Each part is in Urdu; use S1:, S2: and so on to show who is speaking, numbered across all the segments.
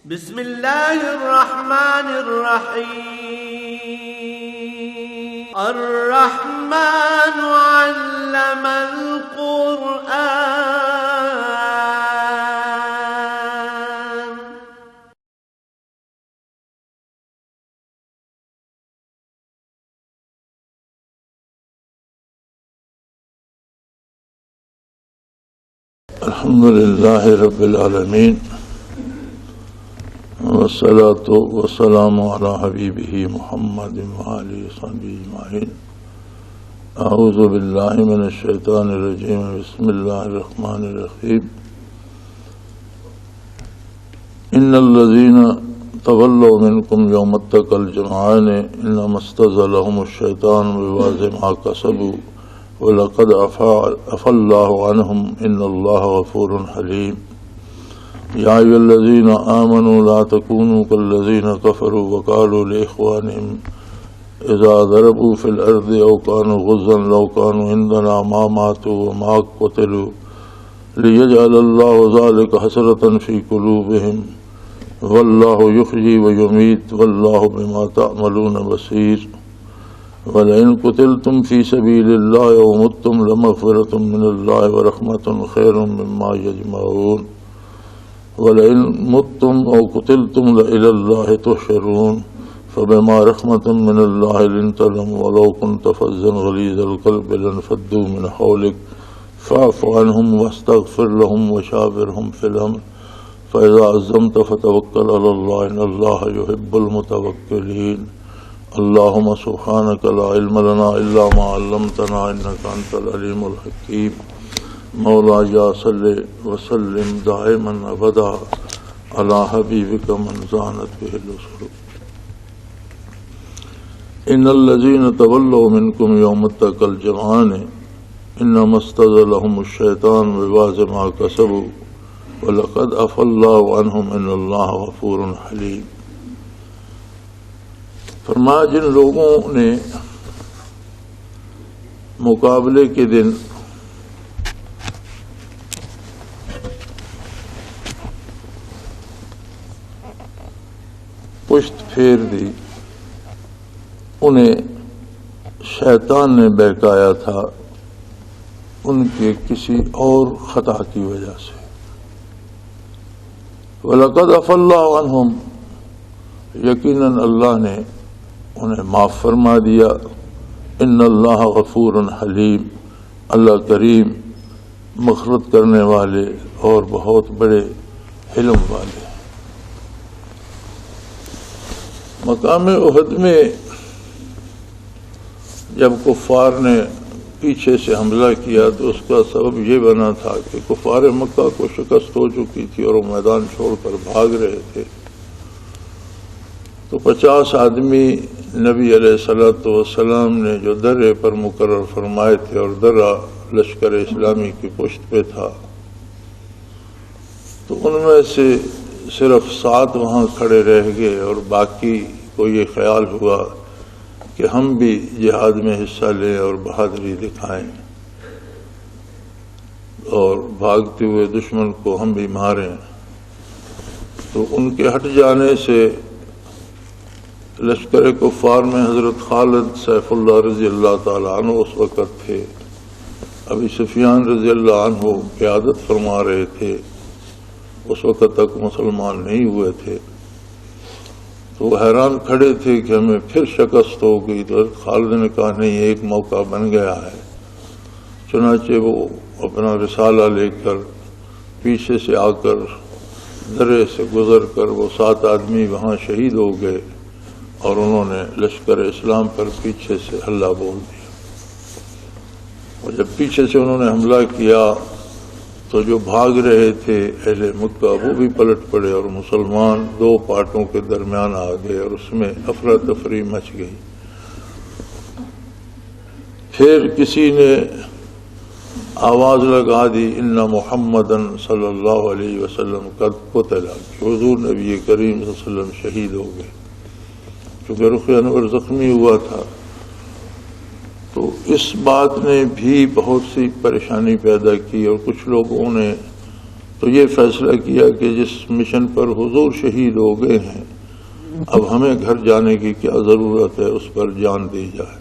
S1: بسم اللہ الرحمن الرحیم الرحمن علم القرآن
S2: الحمدللہ رب العالمین والصلاة والسلام علی حبیبہ محمد وآلہ وصحبہ اجمعین. اعوذ باللہ من الشیطان الرجیم. بسم اللہ الرحمن الرحیم. ان الذین تولوا منکم یوم التقى الجمعان انما استزلهم الشیطان ببعض ما کسبوا وَلَقَدْ عَفَا اللَّهُ عَنْهُمْ إِنَّ اللَّهَ غَفُورٌ حَلِيمٌ. يَا أَيُّهَا الَّذِينَ آمَنُوا لَا تَكُونُوا كَالَّذِينَ كَفَرُوا وَقَالُوا لِإِخْوَانِهِمْ إِذَا ضَرَبُوا فِي الْأَرْضِ أَوْ كَانُوا غُزًّى لَوْ كَانُوا عِندَنَا مَا مَاتُوا وَمَا قُتِلُوا لِيَجْعَلَ اللَّهُ ذَلِكَ حَسْرَةً فِي قُلُوبِهِمْ وَاللَّهُ يُحْيِي وَيُمِيتُ وَاللَّهُ بِمَا تَعْمَلُونَ بَصِيرٌ. وَلَئِن قُتِلْتُمْ فِي سَبِيلِ اللَّهِ أَوْ مُتُّمْ لَمَغْفِرَةٌ مِّنَ اللَّهِ وَرَحْمَةٌ خَيْرٌ مِّمَّا يَجْمَعُونَ. وَلَئِن مُتُّمْ أَوْ قُتِلْتُمْ لَإِلَى اللَّهِ تُحْشَرُونَ. فَبِمَا رَحْمَةٍ مِّنَ اللَّهِ لِنتَ لَهُمْ وَلَوْ كُنتَ فَظًّا غَلِيظَ الْقَلْبِ لَانفَضُّوا مِنْ حَوْلِكَ فَاعْفُ عَنْهُمْ وَاسْتَغْفِرْ لَهُمْ وَشَاوِرْهُمْ فِي الْأَمْرِ فَإِذَا عَزَمْتَ فَتَوَكَّلْ عَلَى اللَّهِ إِنَّ اللَّهَ يُحِبُّ الْمُتَوَكِّلِينَ. اللهم سبحانك لا علم لنا إلا ما علمتنا إنك أنت العليم الحكيم. مولاي صل وسلم دائما أبدا على حبيبك من زانت به الأسر. إن الذين تولوا منكم يوم التقى الجمعان إنما استزلهم الشيطان ببعض ما كسبوا ولقد عفا الله عنهم إن الله غفور حليم. فرمایا جن لوگوں نے مقابلے کے دن پشت پھیر دی انہیں شیطان نے بہکایا تھا ان کے کسی اور خطا کی وجہ سے. وَلَقَدْ عَفَا اللَّهُ عَنْهُمْ یقیناً اللہ نے انہیں معاف فرما دیا. ان اللہ غفور حلیم اللہ کریم مغفرت کرنے والے اور بہت بڑے حلم والے. مقام احد میں جب کفار نے پیچھے سے حملہ کیا تو اس کا سبب یہ بنا تھا کہ کفار مکہ کو شکست ہو چکی تھی اور وہ میدان چھوڑ کر بھاگ رہے تھے. تو 50 آدمی نبی علیہ الصلوۃ والسلام نے جو درے پر مقرر فرمائے تھے اور درہ لشکر اسلامی کی پشت پہ تھا تو ان میں سے صرف 7 وہاں کھڑے رہ گئے اور باقی کو یہ خیال ہوا کہ ہم بھی جہاد میں حصہ لیں اور بہادری دکھائیں اور بھاگتے ہوئے دشمن کو ہم بھی ماریں. تو ان کے ہٹ جانے سے لشکر کفار میں حضرت خالد سیف اللہ رضی اللہ تعالیٰ عنہ اس وقت تھے. ابی سفیان رضی اللہ عنہ قیادت فرما رہے تھے. اس وقت تک مسلمان نہیں ہوئے تھے تو وہ حیران کھڑے تھے کہ ہمیں پھر شکست ہو گئی. تو حضرت خالد نے کہا نہیں ایک موقع بن گیا ہے. چنانچہ وہ اپنا رسالہ لے کر پیچھے سے آ کر درے سے گزر کر وہ 7 آدمی وہاں شہید ہو گئے اور انہوں نے لشکر اسلام پر پیچھے سے حملہ بول دیا. اور جب پیچھے سے انہوں نے حملہ کیا تو جو بھاگ رہے تھے اہل مکہ وہ بھی پلٹ پڑے اور مسلمان 2 پارٹوں کے درمیان آ گئے اور اس میں افراتفری مچ گئی. پھر کسی نے آواز لگا دی ان محمدن صلی اللہ علیہ وسلم قد قتل کہ حضور نبی کریم صلی اللہ علیہ وسلم شہید ہو گئے. چونکہ رخ انور زخمی ہوا تھا تو اس بات نے بھی بہت سی پریشانی پیدا کی اور کچھ لوگوں نے تو یہ فیصلہ کیا کہ جس مشن پر حضور شہید ہو گئے ہیں اب ہمیں گھر جانے کی کیا ضرورت ہے، اس پر جان دی جائے۔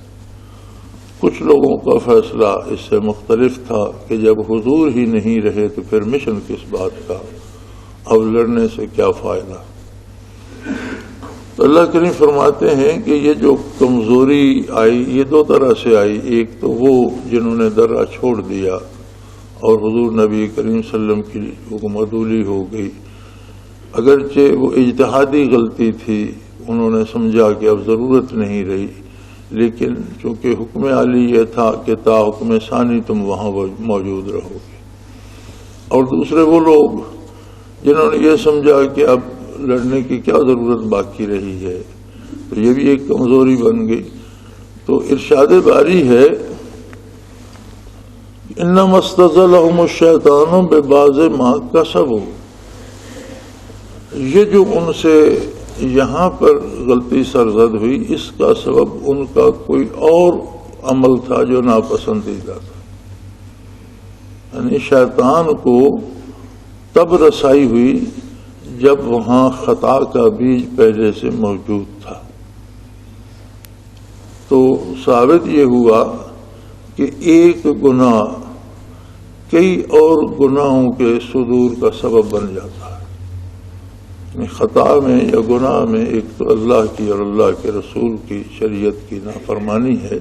S2: کچھ لوگوں کا فیصلہ اس سے مختلف تھا کہ جب حضور ہی نہیں رہے تو پھر مشن کس بات کا، اب لڑنے سے کیا فائدہ۔ تو اللہ کریم فرماتے ہیں کہ یہ جو کمزوری آئی یہ دو طرح سے آئی، ایک تو وہ جنہوں نے درہ چھوڑ دیا اور حضور نبی کریم صلی اللہ علیہ وسلم کی حکم عدولی ہو گئی، اگرچہ وہ اجتہادی غلطی تھی، انہوں نے سمجھا کہ اب ضرورت نہیں رہی، لیکن چونکہ حکم عالی یہ تھا کہ تا حکم ثانی تم وہاں موجود رہو گے۔ اور دوسرے وہ لوگ جنہوں نے یہ سمجھا کہ اب لڑنے کی کیا ضرورت باقی رہی ہے، تو یہ بھی ایک کمزوری بن گئی۔ تو ارشاد باری ہے انما استزلهم الشیطان ببعض ما کسبوا، یہ جو ان سے یہاں پر غلطی سرزد ہوئی اس کا سبب ان کا کوئی اور عمل تھا جو ناپسندیدہ تھا، یعنی شیطان کو تب رسائی ہوئی جب وہاں خطا کا بیج پہلے سے موجود تھا۔ تو ثابت یہ ہوا کہ ایک گناہ کئی اور گناہوں کے صدور کا سبب بن جاتا ہے۔ خطا میں یا گناہ میں ایک تو اللہ کی اور اللہ کے رسول کی شریعت کی نافرمانی ہے،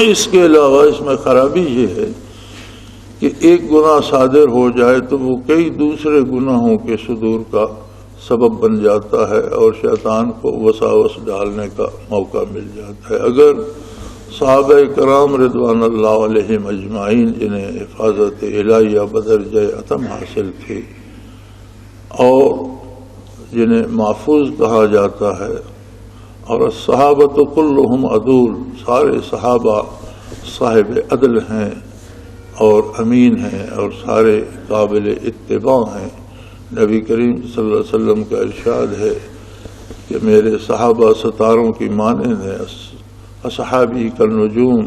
S2: اس کے علاوہ اس میں خرابی یہ ہے کہ ایک گناہ صادر ہو جائے تو وہ کئی دوسرے گناہوں کے صدور کا سبب بن جاتا ہے اور شیطان کو وساوس ڈالنے کا موقع مل جاتا ہے۔ اگر صحابہ کرام رضوان اللہ علیہم اجمعین جنہیں حفاظت الہیہ بدرجہ عتم حاصل تھی اور جنہیں محفوظ کہا جاتا ہے، اور صحابۃ کلہم عدول، سارے صحابہ صاحب عدل ہیں اور امین ہیں اور سارے قابل اتباع ہیں۔ نبی کریم صلی اللہ علیہ وسلم کا ارشاد ہے کہ میرے صحابہ ستاروں کی مانند ہیں، اصحابی کالنجوم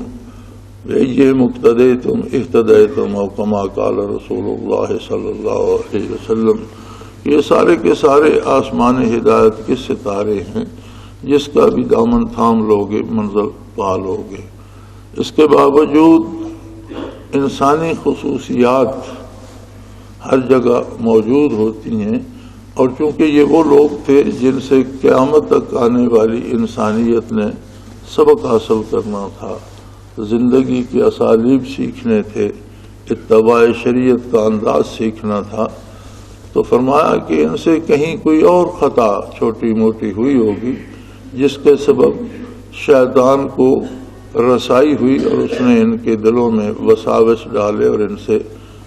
S2: بأیہم اقتدیتم اہتدیتم او کما قال رسول اللہ صلی اللہ علیہ وسلم۔ یہ سارے کے سارے آسمان ہدایت کے ستارے ہیں، جس کا بھی دامن تھام لوگے منزل پا لوگے۔ اس کے باوجود انسانی خصوصیات ہر جگہ موجود ہوتی ہیں، اور چونکہ یہ وہ لوگ تھے جن سے قیامت تک آنے والی انسانیت نے سبق حاصل کرنا تھا، زندگی کے اسالیب سیکھنے تھے، اتباع شریعت کا انداز سیکھنا تھا، تو فرمایا کہ ان سے کہیں کوئی اور خطا چھوٹی موٹی ہوئی ہوگی جس کے سبب شیطان کو رسائی ہوئی اور اس نے ان کے دلوں میں وساوس ڈالے اور ان سے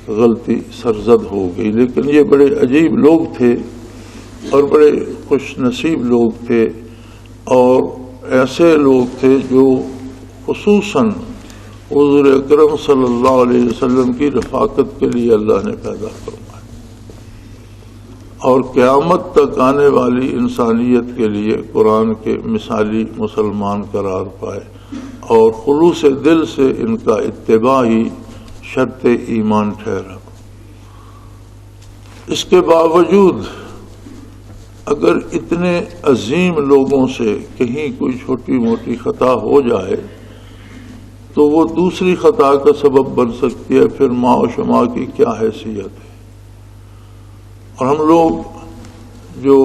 S2: غلطی سرزد ہو گئی۔ لیکن یہ بڑے عجیب لوگ تھے اور بڑے خوش نصیب لوگ تھے، اور ایسے لوگ تھے جو خصوصاً حضور اکرم صلی اللہ علیہ وسلم کی رفاقت کے لیے اللہ نے پیدا فرمایا اور قیامت تک آنے والی انسانیت کے لیے قرآن کے مثالی مسلمان قرار پائے، اور خلوص دل سے ان کا اتباع ہی شرط ایمان ٹھہرا۔ اس کے باوجود اگر اتنے عظیم لوگوں سے کہیں کوئی چھوٹی موٹی خطا ہو جائے تو وہ دوسری خطا کا سبب بن سکتی ہے، پھر ماء و شماء کی کیا حیثیت ہے۔ اور ہم لوگ جو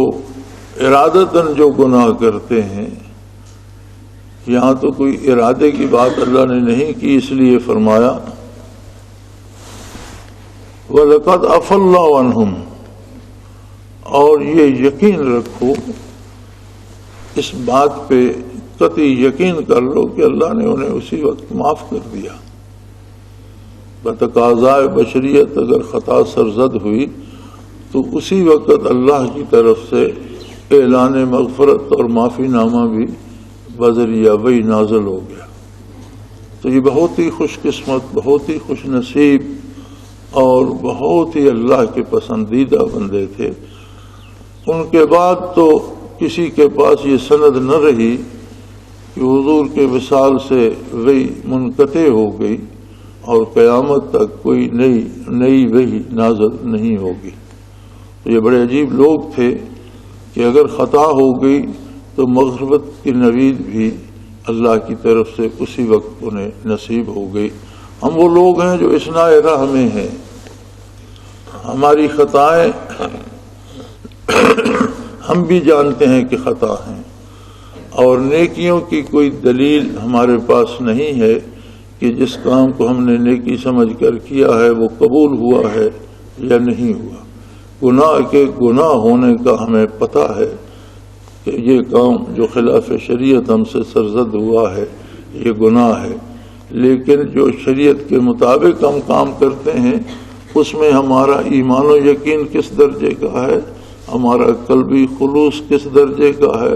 S2: ارادتاً جو گناہ کرتے ہیں، یہاں تو کوئی ارادے کی بات اللہ نے نہیں کی، اس لیے فرمایا وَلَقَدْ عَفَا اللَّهُ عَنْهُمْ، اور یہ یقین رکھو، اس بات پہ قطعی یقین کر لو کہ اللہ نے انہیں اسی وقت معاف کر دیا۔ بتقاضائے بشریت اگر خطا سرزد ہوئی تو اسی وقت اللہ کی طرف سے اعلان مغفرت اور معافی نامہ بھی بذریعہ وہی نازل ہو گیا۔ تو یہ بہت ہی خوش قسمت، بہت ہی خوش نصیب اور بہت ہی اللہ کے پسندیدہ بندے تھے۔ ان کے بعد تو کسی کے پاس یہ سند نہ رہی کہ حضور کے وصال سے وہی منقطع ہو گئی، اور قیامت تک کوئی نئی وحی نازل نہیں ہوگی۔ تو یہ بڑے عجیب لوگ تھے کہ اگر خطا ہو گئی تو مغفرت کی نوید بھی اللہ کی طرف سے اسی وقت انہیں نصیب ہو گئی۔ ہم وہ لوگ ہیں جو اثناء راہ میں ہیں، ہماری خطائیں ہم بھی جانتے ہیں کہ خطا ہیں، اور نیکیوں کی کوئی دلیل ہمارے پاس نہیں ہے کہ جس کام کو ہم نے نیکی سمجھ کر کیا ہے وہ قبول ہوا ہے یا نہیں ہوا۔ گناہ کے گناہ ہونے کا ہمیں پتہ ہے کہ یہ کام جو خلاف شریعت ہم سے سرزد ہوا ہے یہ گناہ ہے، لیکن جو شریعت کے مطابق ہم کام کرتے ہیں اس میں ہمارا ایمان و یقین کس درجے کا ہے، ہمارا قلبی خلوص کس درجے کا ہے،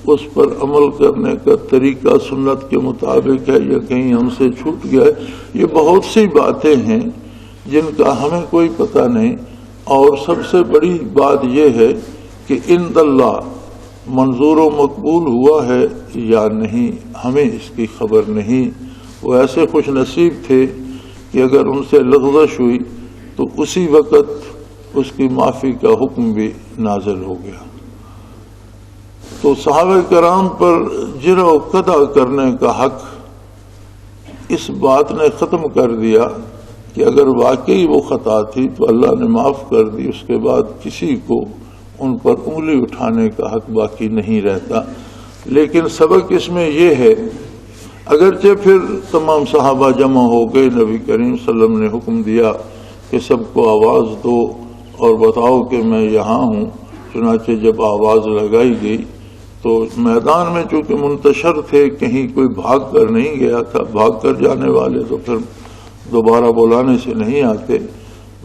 S2: اس پر عمل کرنے کا طریقہ سنت کے مطابق ہے یا کہیں ہم سے چھوٹ گیا ہے۔ یہ بہت سی باتیں ہیں جن کا ہمیں کوئی پتہ نہیں، اور سب سے بڑی بات یہ ہے کہ عند اللہ منظور و مقبول ہوا ہے یا نہیں ہمیں اس کی خبر نہیں۔ وہ ایسے خوش نصیب تھے کہ اگر ان سے لغزش ہوئی تو اسی وقت اس کی معافی کا حکم بھی نازل ہو گیا۔ تو صحابہ کرام پر جرح و قدع کرنے کا حق اس بات نے ختم کر دیا کہ اگر واقعی وہ خطا تھی تو اللہ نے معاف کر دی، اس کے بعد کسی کو ان پر انگلی اٹھانے کا حق باقی نہیں رہتا۔ لیکن سبق اس میں یہ ہے، اگرچہ پھر تمام صحابہ جمع ہو گئے، نبی کریم صلی اللہ علیہ وسلم نے حکم دیا کہ سب کو آواز دو اور بتاؤ کہ میں یہاں ہوں۔ چنانچہ جب آواز لگائی گئی تو میدان میں چونکہ منتشر تھے، کہیں کوئی بھاگ کر نہیں گیا تھا، بھاگ کر جانے والے تو پھر دوبارہ بلانے سے نہیں آتے،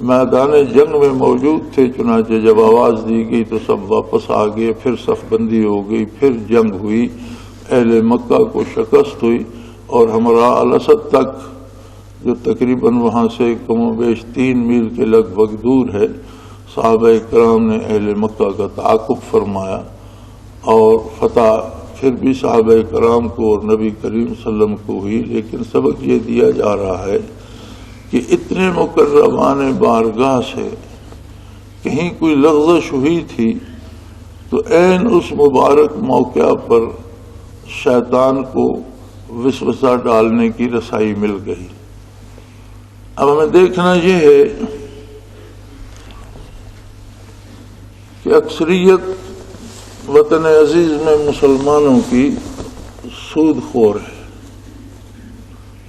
S2: میدان جنگ میں موجود تھے۔ چنانچہ جب آواز دی گئی تو سب واپس آ گئے، پھر صف بندی ہو گئی، پھر جنگ ہوئی، اہل مکہ کو شکست ہوئی، اور ہمراہ الاسد تک جو تقریباً وہاں سے کم و بیش 3 میل کے لگ بھگ دور ہے، صحابہ کرام نے اہل مکہ کا تعاقب فرمایا اور فتح پھر بھی صحابہ کرام کو اور نبی کریم صلی اللہ علیہ وسلم کو ہوئی۔ لیکن سبق یہ دیا جا رہا ہے کہ اتنے مقربان بارگاہ سے کہیں کوئی لغزش ہوئی تھی تو عین اس مبارک موقع پر شیطان کو وسوسہ ڈالنے کی رسائی مل گئی۔ اب ہمیں دیکھنا یہ ہے کہ اکثریت وطن عزیز میں مسلمانوں کی سود خور ہے،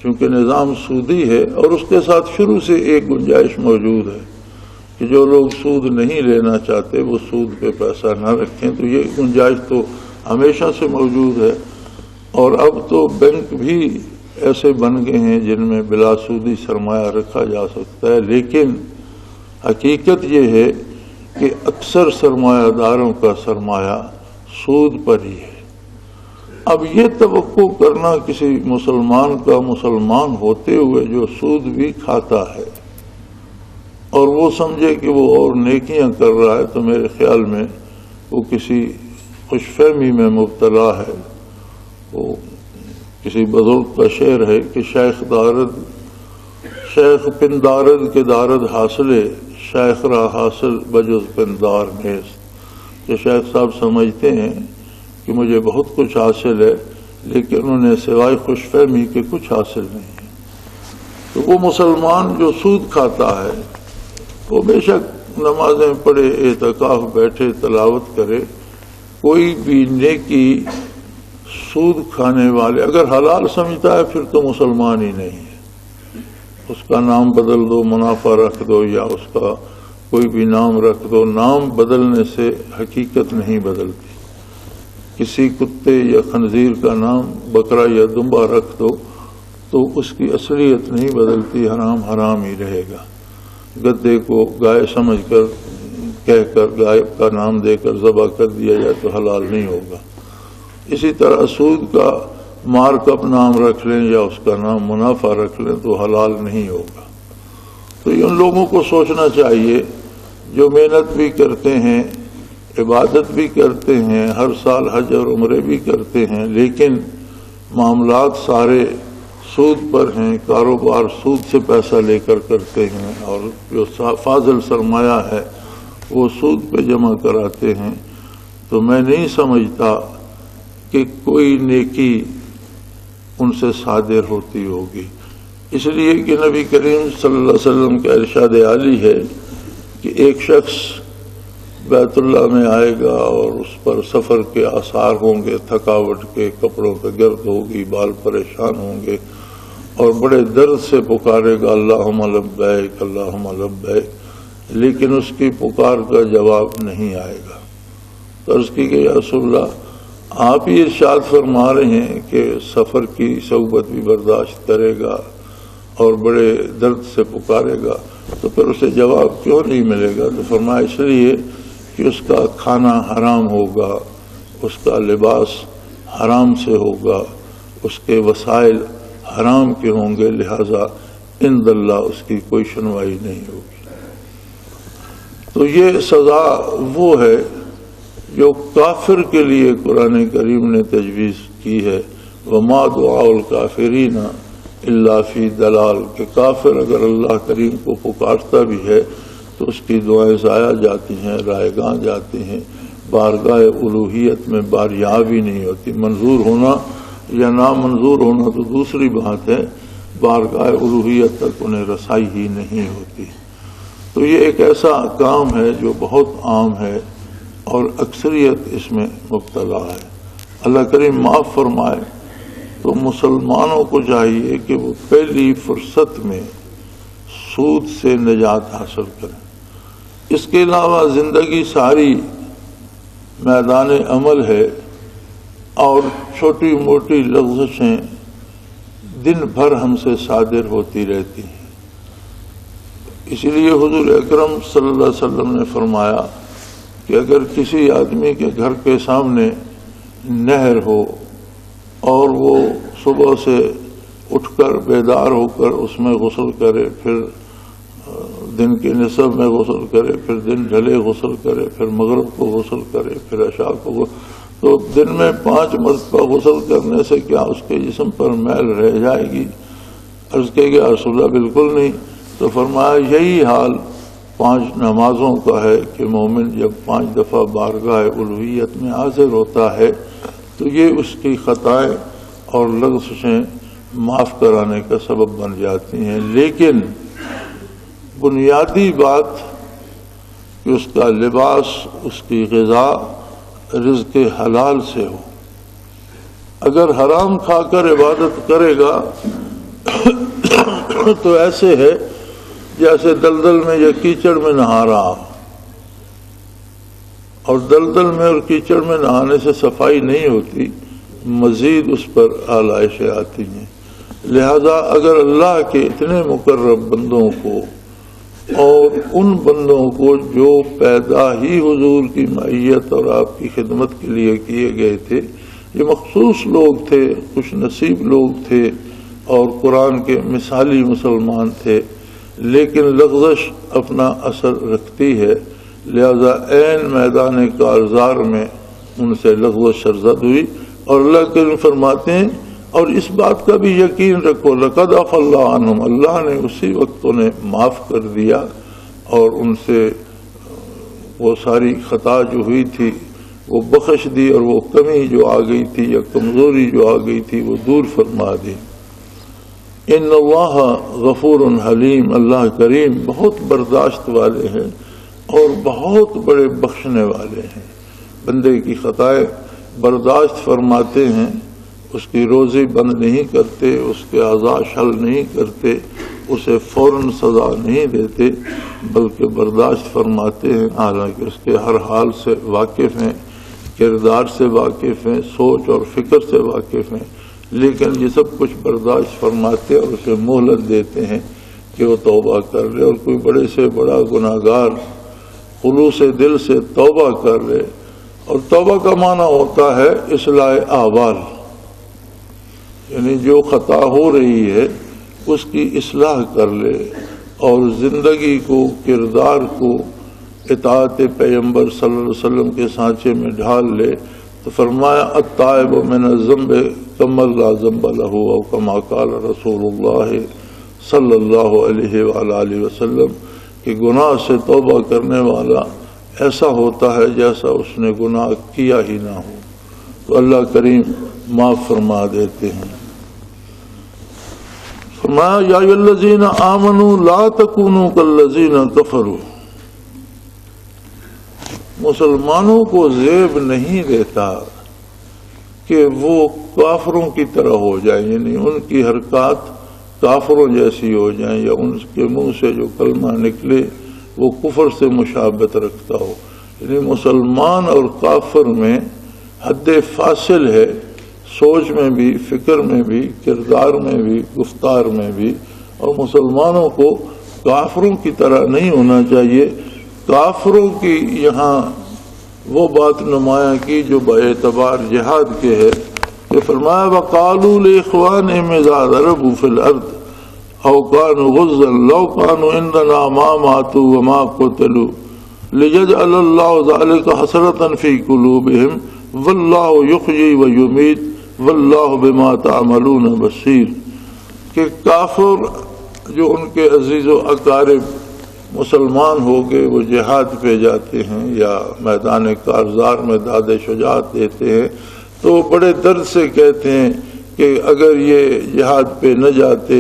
S2: چونکہ نظام سودی ہے، اور اس کے ساتھ شروع سے ایک گنجائش موجود ہے کہ جو لوگ سود نہیں لینا چاہتے وہ سود پہ پیسہ نہ رکھیں۔ تو یہ گنجائش تو ہمیشہ سے موجود ہے، اور اب تو بینک بھی ایسے بن گئے ہیں جن میں بلا سودی سرمایہ رکھا جا سکتا ہے۔ لیکن حقیقت یہ ہے کہ اکثر سرمایہ داروں کا سرمایہ سود پر ہی ہے۔ اب یہ توقع کرنا کسی مسلمان کا مسلمان ہوتے ہوئے جو سود بھی کھاتا ہے اور وہ سمجھے کہ وہ اور نیکیاں کر رہا ہے، تو میرے خیال میں وہ کسی خوش فہمی میں مبتلا ہے۔ وہ کسی بزرگ کا شعر ہے کہ شیخ پندارد کے دارد حاصلے، شیخ را حاصل بجز پندار نیست، کہ شیخ صاحب سمجھتے ہیں کہ مجھے بہت کچھ حاصل ہے لیکن انہیں سوائے خوش فہمی کے کچھ حاصل نہیں ہے۔ تو وہ مسلمان جو سود کھاتا ہے وہ بے شک نمازیں پڑھے، اعتکاف بیٹھے، تلاوت کرے، کوئی بھی نیکی سود کھانے والے اگر حلال سمجھتا ہے پھر تو مسلمان ہی نہیں ہے۔ اس کا نام بدل دو، منافع رکھ دو، یا اس کا کوئی بھی نام رکھ دو، نام بدلنے سے حقیقت نہیں بدلتی۔ کسی کتے یا خنزیر کا نام بکرا یا دمبا رکھ دو تو اس کی اصلیت نہیں بدلتی، حرام حرام ہی رہے گا۔ گدے کو گائے سمجھ کر کہہ کر گائے کا نام دے کر ذبح کر دیا جائے تو حلال نہیں ہوگا۔ اسی طرح سود کا مارک اپ نام رکھ لیں یا اس کا نام منافع رکھ لیں تو حلال نہیں ہوگا۔ تو ان لوگوں کو سوچنا چاہیے جو محنت بھی کرتے ہیں، عبادت بھی کرتے ہیں، ہر سال حج اور عمرے بھی کرتے ہیں، لیکن معاملات سارے سود پر ہیں، کاروبار سود سے پیسہ لے کر کرتے ہیں، اور جو فاضل سرمایہ ہے وہ سود پہ جمع کراتے ہیں، تو میں نہیں سمجھتا کہ کوئی نیکی ان سے صادر ہوتی ہوگی۔ اس لیے کہ نبی کریم صلی اللہ علیہ وسلم کا ارشاد عالی ہے کہ ایک شخص بیت اللہ میں آئے گا اور اس پر سفر کے آثار ہوں گے، تھکاوٹ کے، کپڑوں پہ گرد ہوگی، بال پریشان ہوں گے، اور بڑے درد سے پکارے گا اللہم لبیک اللہم لبیک، لیکن اس کی پکار کا جواب نہیں آئے گا۔ تو عرض کی کہ یا رسول اللہ، آپ ہی ارشاد فرما رہے ہیں کہ سفر کی صحبت بھی برداشت کرے گا اور بڑے درد سے پکارے گا، تو پھر اسے جواب کیوں نہیں ملے گا؟ تو فرمایا اس لیے کہ اس کا کھانا حرام ہوگا، اس کا لباس حرام سے ہوگا، اس کے وسائل حرام کے ہوں گے، لہذا عند اللہ اس کی کوئی سنوائی نہیں ہوگی۔ تو یہ سزا وہ ہے جو کافر کے لیے قرآن کریم نے تجویز کی ہے، وما دعاء الکافرین الا فی دلال، کہ کافر اگر اللہ کریم کو پکارتا بھی ہے تو اس کی دعائیں ضائع جاتی ہیں، رائے گاہ جاتی ہیں، بارگاہ الوہیت میں باریابی نہیں ہوتی۔ منظور ہونا یا نامنظور ہونا تو دوسری بات ہے، بارگاہ الوہیت تک انہیں رسائی ہی نہیں ہوتی۔ تو یہ ایک ایسا کام ہے جو بہت عام ہے اور اکثریت اس میں مبتلا ہے۔ اللہ کریم معاف فرمائے۔ تو مسلمانوں کو چاہیے کہ وہ پہلی فرصت میں سود سے نجات حاصل کریں۔ اس کے علاوہ زندگی ساری میدان عمل ہے، اور چھوٹی موٹی لغزشیں دن بھر ہم سے صادر ہوتی رہتی ہیں۔ اسی لیے حضور اکرم صلی اللہ علیہ وسلم نے فرمایا کہ اگر کسی آدمی کے گھر کے سامنے نہر ہو اور وہ صبح سے اٹھ کر بیدار ہو کر اس میں غسل کرے، پھر دن کے نصف میں غسل کرے، پھر دن ڈھلے غسل کرے، پھر مغرب کو غسل کرے، پھر عشاء کو تو دن میں 5 مرتبہ غسل کرنے سے کیا اس کے جسم پر میل رہ جائے گی؟ عرض کہ یا رسول اللہ بالکل نہیں۔ تو فرمایا یہی حال 5 نمازوں کا ہے کہ مومن جب 5 دفعہ بارگاہ الوہیت میں حاضر ہوتا ہے تو یہ اس کی خطائیں اور لغزشیں معاف کرانے کا سبب بن جاتی ہیں، لیکن بنیادی بات کہ اس کا لباس، اس کی غذا رزق حلال سے ہو۔ اگر حرام کھا کر عبادت کرے گا تو ایسے ہے جیسے دلدل میں یا کیچڑ میں نہا رہا، اور دلدل میں اور کیچڑ میں نہانے سے صفائی نہیں ہوتی، مزید اس پر آلائشیں آتی ہیں۔ لہذا اگر اللہ کے اتنے مقرب بندوں کو اور ان بندوں کو جو پیدا ہی حضور کی معیت اور آپ کی خدمت کے لیے کیے گئے تھے، یہ مخصوص لوگ تھے، خوش نصیب لوگ تھے اور قرآن کے مثالی مسلمان تھے، لیکن لغزش اپنا اثر رکھتی ہے، لہذا عین میدان کارزار میں ان سے لغزش سرزد ہوئی۔ اور اللہ کریم فرماتے ہیں اور اس بات کا بھی یقین رکھو لقد عفا اللہ عنہم، اللہ نے اسی وقت انہیں معاف کر دیا اور ان سے وہ ساری خطا جو ہوئی تھی وہ بخش دی، اور وہ کمی جو آ گئی تھی یا کمزوری جو آ گئی تھی وہ دور فرما دی۔ ان اللہ غفور حلیم، اللہ کریم بہت برداشت والے ہیں اور بہت بڑے بخشنے والے ہیں۔ بندے کی خطائیں برداشت فرماتے ہیں، اس کی روزی بند نہیں کرتے، اس کے اعضاء شل نہیں کرتے، اسے فوراً سزا نہیں دیتے، بلکہ برداشت فرماتے ہیں، حالانکہ اس کے ہر حال سے واقف ہیں، کردار سے واقف ہیں، سوچ اور فکر سے واقف ہیں، لیکن یہ سب کچھ برداشت فرماتے اور اسے مہلت دیتے ہیں کہ وہ توبہ کر لے، اور کوئی بڑے سے بڑا گناہگار خلوص دل سے توبہ کر لے۔ اور توبہ کا معنی ہوتا ہے اصلاح احوال، یعنی جو خطا ہو رہی ہے اس کی اصلاح کر لے اور زندگی کو، کردار کو اطاعت پیغمبر صلی اللہ علیہ وسلم کے سانچے میں ڈھال لے۔ تو فرمایا التائب من الذنب کمل لا ذنب لہ او کما قال رسول اللہ صلی اللہ علیہ وآلہ وسلم کہ گناہ سے توبہ کرنے والا ایسا ہوتا ہے جیسا اس نے گناہ کیا ہی نہ ہو. تو اللہ کریم معاف فرما دیتے ہیں. فرمایا یا ایھا الذین آمنوا لا تکونوا کالذین کفروا. مسلمانوں کو زیب نہیں دیتا کہ وہ کافروں کی طرح ہو جائیں، یعنی ان کی حرکات کافروں جیسی ہو جائیں یا ان کے منہ سے جو کلمہ نکلے وہ کفر سے مشابہت رکھتا ہو. یعنی مسلمان اور کافر میں حد فاصل ہے، سوچ میں بھی، فکر میں بھی، کردار میں بھی، گفتار میں بھی. اور مسلمانوں کو کافروں کی طرح نہیں ہونا چاہیے. کافروں کی یہاں وہ بات نمایاں کی جو باعتبار جہاد کے ہے کہ فرمایا وَقَالُوا لِإِخْوَانِهِمْ إِذَا ضَرَبُوا فِي الْأَرْضِ أَوْ كَانُوا غُزًّا لَوْ كَانُوا عِندَنَا مَا مَاتُوا وَمَا قُتِلُوا لِيَجْعَلَ اللَّهُ ذَلِكَ حَسْرَةً فِي قُلُوبِهِمْ وَاللَّهُ يُحْيِي وَيُمِيتُ وَاللَّهُ بِمَا تَعْمَلُونَ بَصِيرٌ. کہ کافر جو ان کے عزیز و اقارب مسلمان ہو گئے وہ جہاد پہ جاتے ہیں یا میدان کارزار میں داد شجاعت دیتے ہیں تو وہ بڑے درد سے کہتے ہیں کہ اگر یہ جہاد پہ نہ جاتے،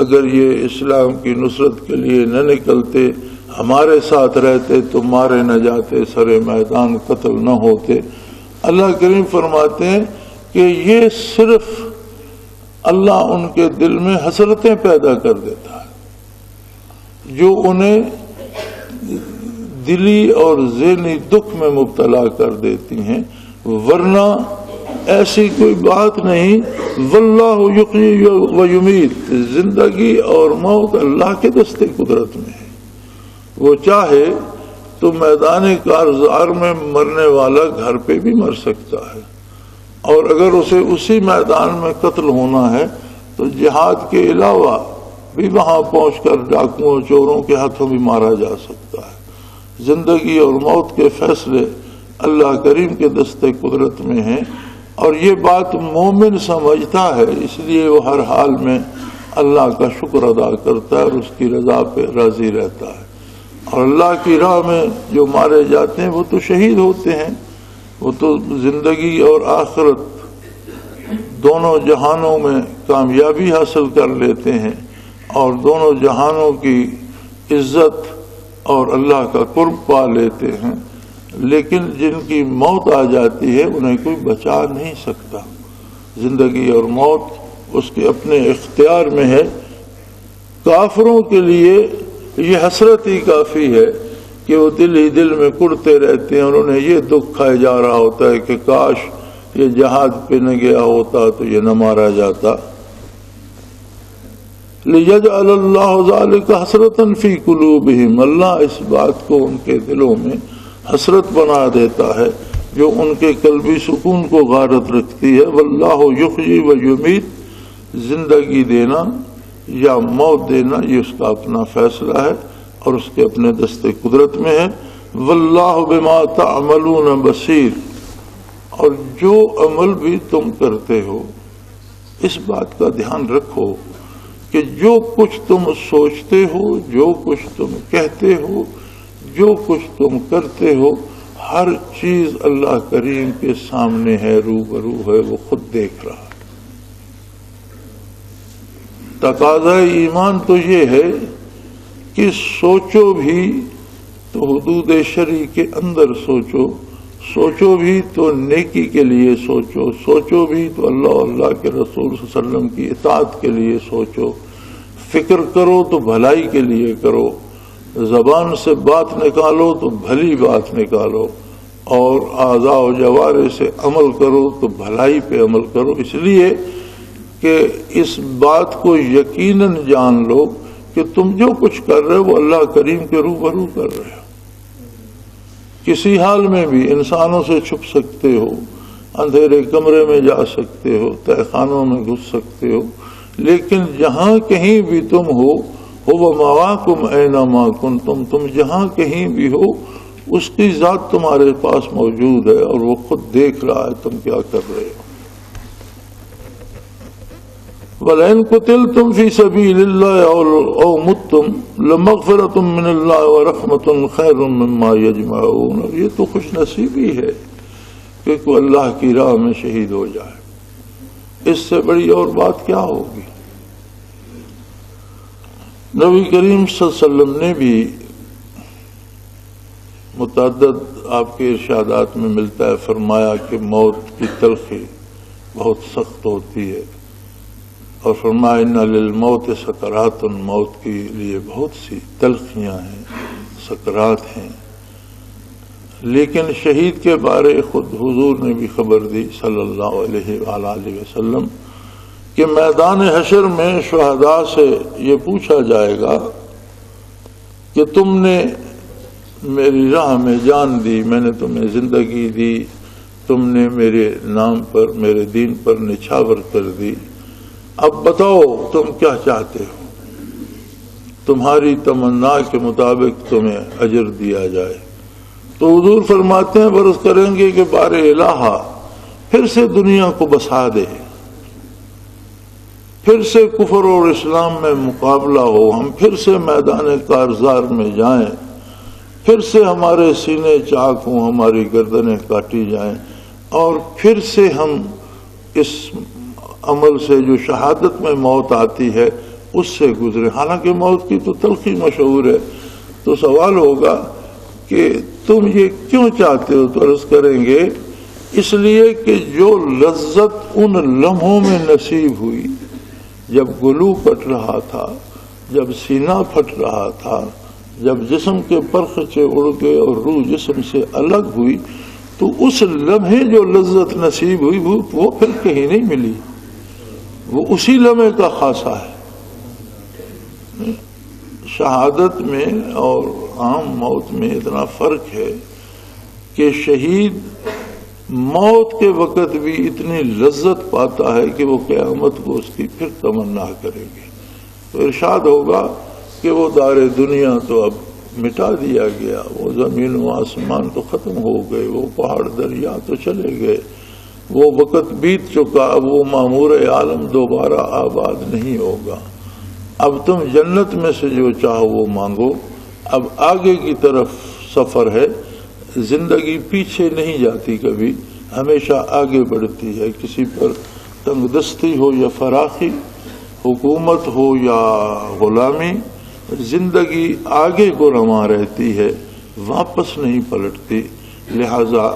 S2: اگر یہ اسلام کی نصرت کے لیے نہ نکلتے، ہمارے ساتھ رہتے تو مارے نہ جاتے، سر میدان قتل نہ ہوتے. اللہ کریم فرماتے ہیں کہ یہ صرف اللہ ان کے دل میں حسرتیں پیدا کر دیتا ہے جو انہیں دلی اور ذہنی دکھ میں مبتلا کر دیتی ہیں، ورنہ ایسی کوئی بات نہیں. واللہ یحیی و یمیت، زندگی اور موت اللہ کے دستے قدرت میں ہے. وہ چاہے تو میدان کارزار میں مرنے والا گھر پہ بھی مر سکتا ہے، اور اگر اسے اسی میدان میں قتل ہونا ہے تو جہاد کے علاوہ بھی وہاں پہنچ کر ڈاکوؤں چوروں کے ہاتھوں بھی مارا جا سکتا ہے. زندگی اور موت کے فیصلے اللہ کریم کے دستے قدرت میں ہیں، اور یہ بات مومن سمجھتا ہے، اس لیے وہ ہر حال میں اللہ کا شکر ادا کرتا ہے اور اس کی رضا پہ راضی رہتا ہے. اور اللہ کی راہ میں جو مارے جاتے ہیں وہ تو شہید ہوتے ہیں، وہ تو زندگی اور آخرت دونوں جہانوں میں کامیابی حاصل کر لیتے ہیں اور دونوں جہانوں کی عزت اور اللہ کا قرب پا لیتے ہیں. لیکن جن کی موت آ جاتی ہے انہیں کوئی بچا نہیں سکتا. زندگی اور موت اس کے اپنے اختیار میں ہے. کافروں کے لیے یہ حسرت ہی کافی ہے کہ وہ دل ہی دل میں کڑتے رہتے ہیں اور انہیں یہ دکھ کھائے جا رہا ہوتا ہے کہ کاش یہ جہاد پہ نہ گیا ہوتا تو یہ نہ مارا جاتا. لِيَجْعَلَ اللَّهُ ذَلِكَ حَسْرَةً فِي قُلُوبِهِمْ، اللہ اس بات کو ان کے دلوں میں حسرت بنا دیتا ہے جو ان کے قلبی سکون کو غارت رکھتی ہے. وَاللَّهُ يُحْيِي وَيُمِيتُ، زندگی دینا یا موت دینا یہ اس کا اپنا فیصلہ ہے اور اس کے اپنے دستے قدرت میں ہے. وَاللَّهُ بِمَا تَعْمَلُونَ بَصِيرٌ، اور جو عمل بھی تم کرتے ہو اس بات کا دھیان رکھو کہ جو کچھ تم سوچتے ہو، جو کچھ تم کہتے ہو، جو کچھ تم کرتے ہو، ہر چیز اللہ کریم کے سامنے ہے، روبرو ہے، وہ خود دیکھ رہا ہے. تقاضا ایمان تو یہ ہے کہ سوچو بھی تو حدود شرع کے اندر سوچو، سوچو بھی تو نیکی کے لیے سوچو، سوچو بھی تو اللہ اور اللہ کے رسول صلی اللہ علیہ وسلم کی اطاعت کے لیے سوچو، فکر کرو تو بھلائی کے لیے کرو، زبان سے بات نکالو تو بھلی بات نکالو، اور اعضاء و جوارح سے عمل کرو تو بھلائی پہ عمل کرو. اس لیے کہ اس بات کو یقیناً جان لو کہ تم جو کچھ کر رہے ہو وہ اللہ کریم کے روبرو کر رہے ہو. کسی حال میں بھی انسانوں سے چھپ سکتے ہو، اندھیرے کمرے میں جا سکتے ہو، تہہ خانوں میں گھس سکتے ہو، لیکن جہاں کہیں بھی تم ہو مَوَاكُمْ أَيْنَمَا كُنْتُمْ، تم جہاں کہیں بھی ہو اس کی ذات تمہارے پاس موجود ہے اور وہ خود دیکھ رہا ہے تم کیا کر رہے ہو. وَلَئِن قُتِلْتُمْ فِي سَبِيلِ اللَّهِ أَوْ مُتُّمْ لَمَغْفِرَةٌ مِّنَ اللَّهِ وَرَحْمَةٌ خَيْرٌ مِّمَّا يَجْمَعُونَ. یہ تو خوش نصیبی ہے کہ کوئی اللہ کی راہ میں شہید ہو جائے، اس سے بڑی اور بات کیا ہوگی. نبی کریم صلی اللہ علیہ وسلم نے بھی متعدد آپ کے ارشادات میں ملتا ہے، فرمایا کہ موت کی تلخی بہت سخت ہوتی ہے، اور فرمایا ان للموت سکرات، موت کے لیے بہت سی تلخیاں ہیں، سکرات ہیں. لیکن شہید کے بارے خود حضور نے بھی خبر دی صلی اللہ علیہ وآلہ وسلم کہ میدان حشر میں شہداء سے یہ پوچھا جائے گا کہ تم نے میری راہ میں جان دی، میں نے تمہیں زندگی دی، تم نے میرے نام پر، میرے دین پر نچھاور کر دی، اب بتاؤ تم کیا چاہتے ہو، تمہاری تمنا کے مطابق تمہیں اجر دیا جائے. تو حضور فرماتے ہیں برس کریں گے کہ بار الہ پھر سے دنیا کو بسا دے، پھر سے کفر اور اسلام میں مقابلہ ہو، ہم پھر سے میدان کارزار میں جائیں، پھر سے ہمارے سینے چاک ہوں، ہماری گردنیں کاٹی جائیں، اور پھر سے ہم اس عمل سے جو شہادت میں موت آتی ہے اس سے گزرے. حالانکہ موت کی تو تلخی مشہور ہے. تو سوال ہوگا کہ تم یہ کیوں چاہتے ہو؟ تو عرض کریں گے اس لیے کہ جو لذت ان لمحوں میں نصیب ہوئی جب گلو پٹ رہا تھا، جب سینہ پھٹ رہا تھا، جب جسم کے پرخچے اڑ گئے اور روح جسم سے الگ ہوئی، تو اس لمحے جو لذت نصیب ہوئی وہ پھر کہیں نہیں ملی، وہ اسی لمحے کا خاصہ ہے. شہادت میں اور عام موت میں اتنا فرق ہے کہ شہید موت کے وقت بھی اتنی لذت پاتا ہے کہ وہ قیامت کو اس کی پھر تمنا کریں گے. تو ارشاد ہوگا کہ وہ دار دنیا تو اب مٹا دیا گیا، وہ زمین و آسمان تو ختم ہو گئے، وہ پہاڑ دریا تو چلے گئے، وہ وقت بیت چکا، اب وہ معمور عالم دوبارہ آباد نہیں ہوگا. اب تم جنت میں سے جو چاہو وہ مانگو. اب آگے کی طرف سفر ہے، زندگی پیچھے نہیں جاتی، کبھی ہمیشہ آگے بڑھتی ہے. کسی پر تنگ دستی ہو یا فراخی، حکومت ہو یا غلامی، زندگی آگے کو رواں رہتی ہے، واپس نہیں پلٹتی. لہذا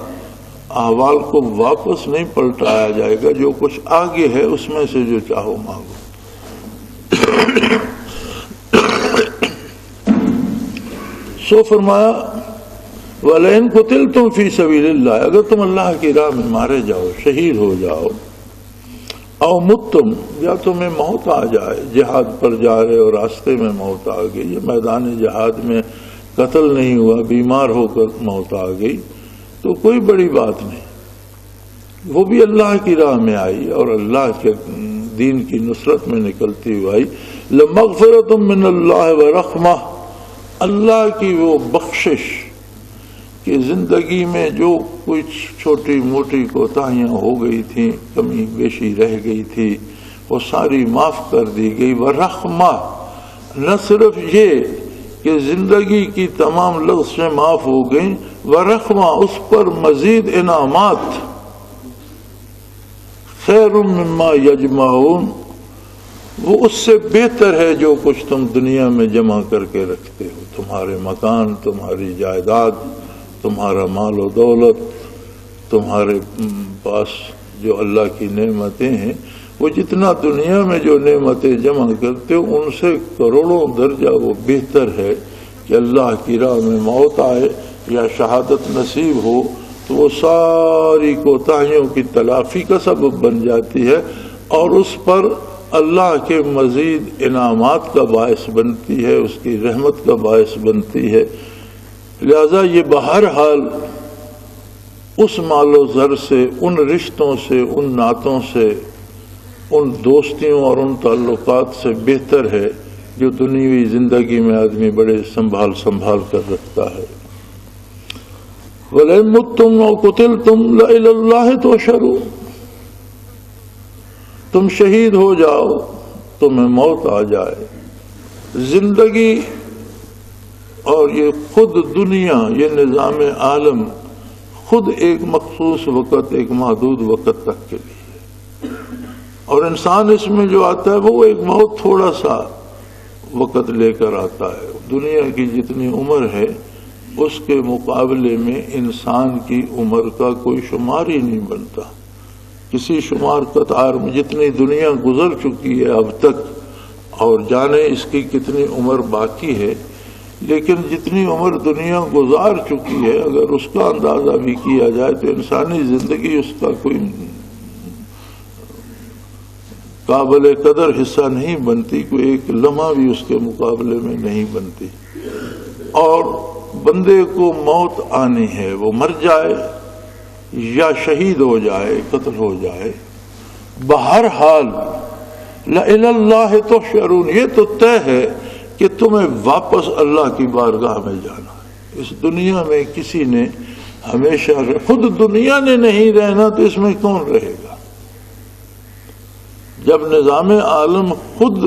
S2: احوال کو واپس نہیں پلٹایا جائے گا، جو کچھ آگے ہے اس میں سے جو چاہو مانگو. سو فرمایا وَلَئِن قُتِلْتُمْ فِي سَبِيلِ اللَّهِ، اگر تم اللہ کی راہ میں مارے جاؤ، شہید ہو جاؤ، او متم، یا تمہیں موت آ جائے، جہاد پر جا رہے اور راستے میں موت آ گئی، یہ میدان جہاد میں قتل نہیں ہوا، بیمار ہو کر موت آ گئی، تو کوئی بڑی بات نہیں، وہ بھی اللہ کی راہ میں آئی اور اللہ کے دین کی نصرت میں نکلتی ہوئی آئی. لَمَغْفِرَةٌ مِّنَ اللَّهِ وَرَحْمَةٌ، اللہ کی وہ بخشش کہ زندگی میں جو کچھ چھوٹی موٹی کوتاہیاں ہو گئی تھیں، کمی بیشی رہ گئی تھی، وہ ساری معاف کر دی گئی. ورحمہ، نہ صرف یہ کہ زندگی کی تمام لغزشیں معاف ہو گئیں، ورحمہ، اس پر مزید انعامات. خیر مما یجمعون، وہ اس سے بہتر ہے جو کچھ تم دنیا میں جمع کر کے رکھتے ہو. تمہارے مکان، تمہاری جائیداد، تمہارا مال و دولت، تمہارے پاس جو اللہ کی نعمتیں ہیں، وہ جتنا دنیا میں جو نعمتیں جمع کرتے ہو ان سے کروڑوں درجہ وہ بہتر ہے کہ اللہ کی راہ میں موت آئے یا شہادت نصیب ہو تو وہ ساری کوتاہیوں کی تلافی کا سبب بن جاتی ہے اور اس پر اللہ کے مزید انعامات کا باعث بنتی ہے، اس کی رحمت کا باعث بنتی ہے. لہذا یہ بہرحال اس مال و زر سے، ان رشتوں سے، ان نعتوں سے، ان دوستیوں اور ان تعلقات سے بہتر ہے جو دنیوی زندگی میں آدمی بڑے سنبھال کر رکھتا ہے. وَلَئِن مُتُّمْ أَوْ قُتِلْتُمْ لَإِلَى اللَّهِ تُحْشَرُونَ، تم شہید ہو جاؤ تمہیں موت آ جائے. زندگی اور یہ خود دنیا، یہ نظام عالم خود ایک مخصوص وقت، ایک محدود وقت تک کے لیے، اور انسان اس میں جو آتا ہے وہ ایک بہت تھوڑا سا وقت لے کر آتا ہے. دنیا کی جتنی عمر ہے اس کے مقابلے میں انسان کی عمر کا کوئی شمار ہی نہیں بنتا. کسی شمار قطار میں جتنی دنیا گزر چکی ہے اب تک، اور جانے اس کی کتنی عمر باقی ہے، لیکن جتنی عمر دنیا گزار چکی ہے اگر اس کا اندازہ بھی کیا جائے تو انسانی زندگی اس کا کوئی قابل قدر حصہ نہیں بنتی، کوئی ایک لمحہ بھی اس کے مقابلے میں نہیں بنتی. اور بندے کو موت آنی ہے، وہ مر جائے یا شہید ہو جائے، قتل ہو جائے، بہرحال لَإِلَى اللَّهِ تُحْشَرُونَ، یہ تو طے ہے کہ تمہیں واپس اللہ کی بارگاہ میں جانا ہے. اس دنیا میں کسی نے ہمیشہ خود دنیا نے نہیں رہنا تو اس میں کون رہے گا؟ جب نظام عالم خود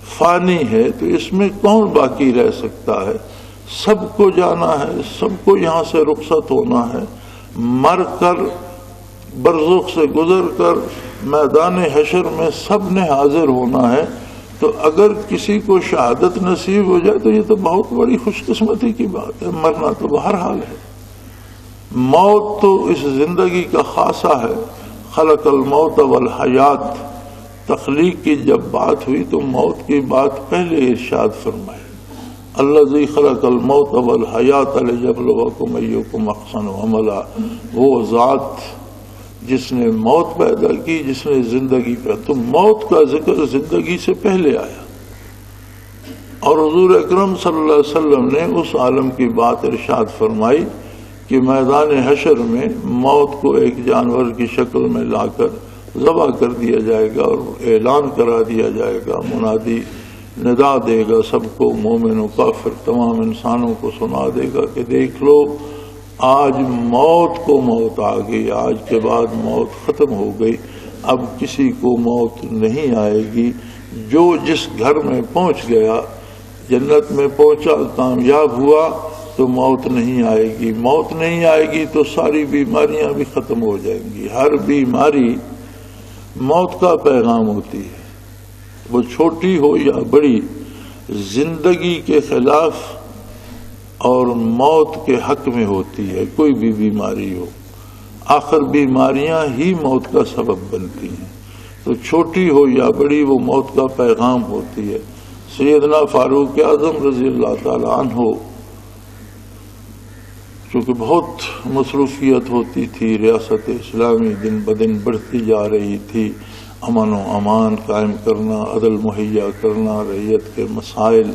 S2: فانی ہے تو اس میں کون باقی رہ سکتا ہے؟ سب کو جانا ہے، سب کو یہاں سے رخصت ہونا ہے، مر کر برزخ سے گزر کر میدان حشر میں سب نے حاضر ہونا ہے. تو اگر کسی کو شہادت نصیب ہو جائے تو یہ تو بہت بڑی خوش قسمتی کی بات ہے. مرنا تو بہرحال ہے. موت تو اس زندگی کا خاصہ ہے. خلق الموت والحیات، تخلیق کی جب بات ہوئی تو موت کی بات پہلے ارشاد فرمائے. الذی خلق الموت والحیات لیبلوکم ایکم احسن عملا، وہ ذات جس نے موت پیدا کی، جس نے زندگی پیدا. تو موت کا ذکر زندگی سے پہلے آیا، اور حضور اکرم صلی اللہ علیہ وسلم نے اس عالم کی بات ارشاد فرمائی کہ میدان حشر میں موت کو ایک جانور کی شکل میں لا کر ذبح کر دیا جائے گا اور اعلان کرا دیا جائے گا. منادی ندا دے گا سب کو، مومن و کافر تمام انسانوں کو سنا دے گا کہ دیکھ لو آج موت کو موت آ گئی، آج کے بعد موت ختم ہو گئی، اب کسی کو موت نہیں آئے گی. جو جس گھر میں پہنچ گیا، جنت میں پہنچا، کامیاب ہوا تو موت نہیں آئے گی. موت نہیں آئے گی تو ساری بیماریاں بھی ختم ہو جائیں گی. ہر بیماری موت کا پیغام ہوتی ہے، وہ چھوٹی ہو یا بڑی، زندگی کے خلاف اور موت کے حق میں ہوتی ہے. کوئی بھی بیماری ہو، آخر بیماریاں ہی موت کا سبب بنتی ہیں. تو چھوٹی ہو یا بڑی وہ موت کا پیغام ہوتی ہے. سیدنا فاروق اعظم رضی اللہ تعالی عنہ، چونکہ بہت مصروفیت ہوتی تھی، ریاست اسلامی دن بدن بڑھتی جا رہی تھی، امن و امان قائم کرنا، عدل مہیا کرنا، رعیت کے مسائل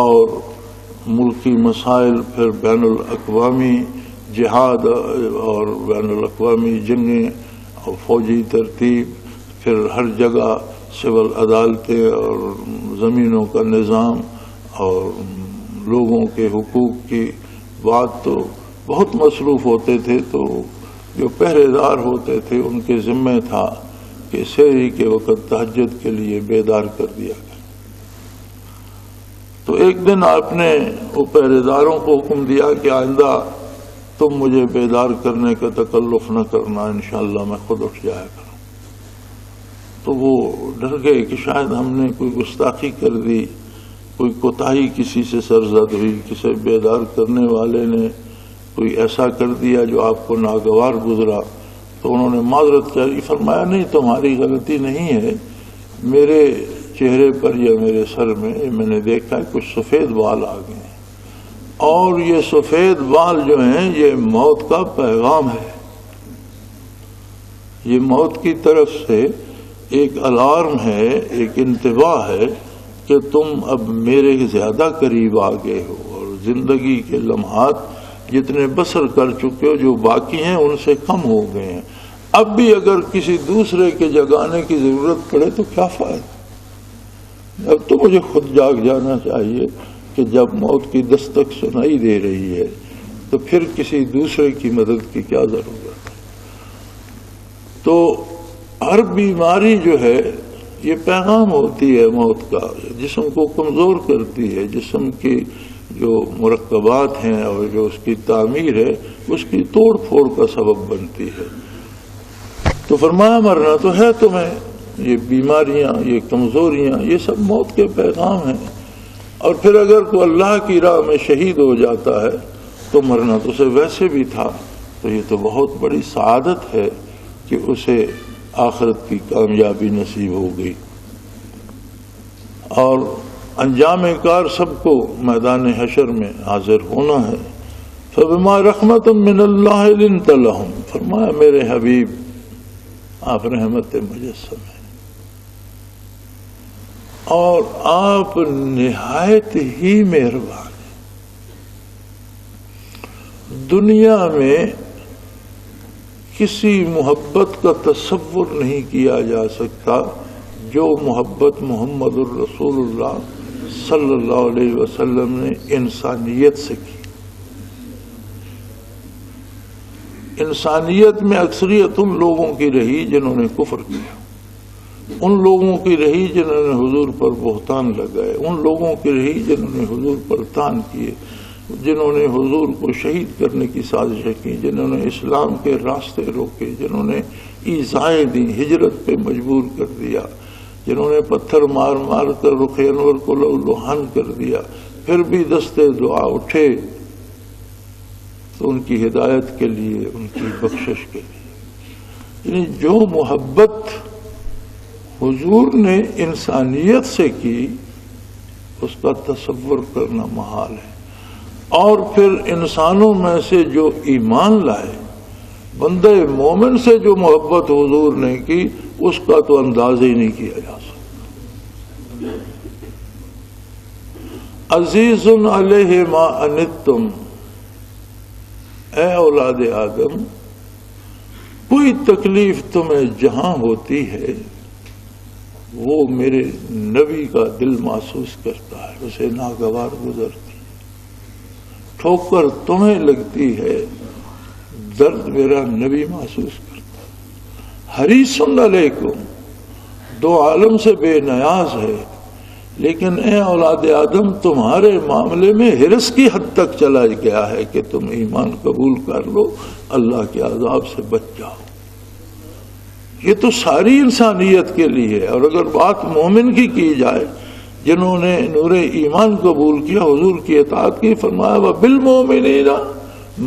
S2: اور ملکی مسائل، پھر بین الاقوامی جہاد اور بین الاقوامی جنگیں اور فوجی ترتیب، پھر ہر جگہ سول عدالتیں اور زمینوں کا نظام اور لوگوں کے حقوق کی بات. تو بہت مصروف ہوتے تھے. تو جو پہرے دار ہوتے تھے ان کے ذمہ تھا کہ سحری کے وقت تہجد کے لیے بیدار کر دیا گیا. تو ایک دن آپ نے وہ پہرے داروں کو حکم دیا کہ آئندہ تم مجھے بیدار کرنے کا تکلف نہ کرنا، انشاءاللہ میں خود اٹھ جایا کروں. تو وہ ڈر گئے کہ شاید ہم نے کوئی گستاخی کر دی، کوئی کوتاہی کسی سے سرزد ہوئی، کسی بیدار کرنے والے نے کوئی ایسا کر دیا جو آپ کو ناگوار گزرا. تو انہوں نے معذرت کری، فرمایا نہیں تمہاری غلطی نہیں ہے، میرے چہرے پر یا میرے سر میں نے دیکھا ہے کچھ سفید بال آ گئے ہیں، اور یہ سفید بال جو ہیں یہ موت کا پیغام ہے. یہ موت کی طرف سے ایک الارم ہے، ایک انتباہ ہے کہ تم اب میرے زیادہ قریب آ گئے ہو، اور زندگی کے لمحات جتنے بسر کر چکے ہو، جو باقی ہیں ان سے کم ہو گئے ہیں. اب بھی اگر کسی دوسرے کے جگانے کی ضرورت پڑے تو کیا فائدہ؟ اب تو مجھے خود جاگ جانا چاہیے کہ جب موت کی دستک سنائی دے رہی ہے تو پھر کسی دوسرے کی مدد کی کیا ضرورت ہے. تو ہر بیماری جو ہے یہ پیغام ہوتی ہے موت کا، جسم کو کمزور کرتی ہے، جسم کی جو مرکبات ہیں اور جو اس کی تعمیر ہے اس کی توڑ پھوڑ کا سبب بنتی ہے۔ تو فرمایا مرنا تو ہے تمہیں، یہ بیماریاں، یہ کمزوریاں، یہ سب موت کے پیغام ہیں۔ اور پھر اگر کوئی اللہ کی راہ میں شہید ہو جاتا ہے تو مرنا تو اسے ویسے بھی تھا، تو یہ تو بہت بڑی سعادت ہے کہ اسے آخرت کی کامیابی نصیب ہو گئی۔ اور انجام کار سب کو میدان حشر میں حاضر ہونا ہے۔ فبما رحمت من اللہ لنت لہم، فرمایا میرے حبیب آپ رحمت مجسم ہیں اور آپ نہایت ہی مہربان ہیں۔ دنیا میں کسی محبت کا تصور نہیں کیا جا سکتا جو محبت محمد الرسول اللہ صلی اللہ علیہ وسلم نے انسانیت سے کی۔ انسانیت میں اکثریت ان لوگوں کی رہی جنہوں نے کفر کیا، ان لوگوں کی رہی جنہوں نے حضور پر بہتان لگائے، ان لوگوں کی رہی جنہوں نے حضور پر تان کیے، جنہوں نے حضور کو شہید کرنے کی سازشیں کی، جنہوں نے اسلام کے راستے روکے، جنہوں نے ایذائیں دی، ہجرت پہ مجبور کر دیا، جنہوں نے پتھر مار مار کر رخ انور کو لہوحان کر دیا، پھر بھی دستے دعا اٹھے تو ان کی ہدایت کے لیے، ان کی بخشش کے لیے۔ یعنی جو محبت حضور نے انسانیت سے کی اس کا تصور کرنا محال ہے۔ اور پھر انسانوں میں سے جو ایمان لائے، بندے مومن سے جو محبت حضور نے کی اس کا تو اندازہ ہی نہیں کیا جا سکتا۔ عزیز علیہ ما عنتم، اے اولاد آدم کوئی تکلیف تمہیں جہاں ہوتی ہے وہ میرے نبی کا دل محسوس کرتا ہے، اسے ناگوار گزرتی ہے۔ ٹھوکر تمہیں لگتی ہے، درد میرا نبی محسوس کرتا ہے۔ حریص علیکم، دو عالم سے بے نیاز ہے، لیکن اے اولاد آدم تمہارے معاملے میں حرص کی حد تک چلا گیا ہے کہ تم ایمان قبول کر لو، اللہ کے عذاب سے بچ جاؤ۔ یہ تو ساری انسانیت کے لیے ہے۔ اور اگر بات مومن کی جائے جنہوں نے نور ایمان قبول کیا، حضور کی اطاعت کی، فرمایا وَبِالْمُؤْمِنِينَ،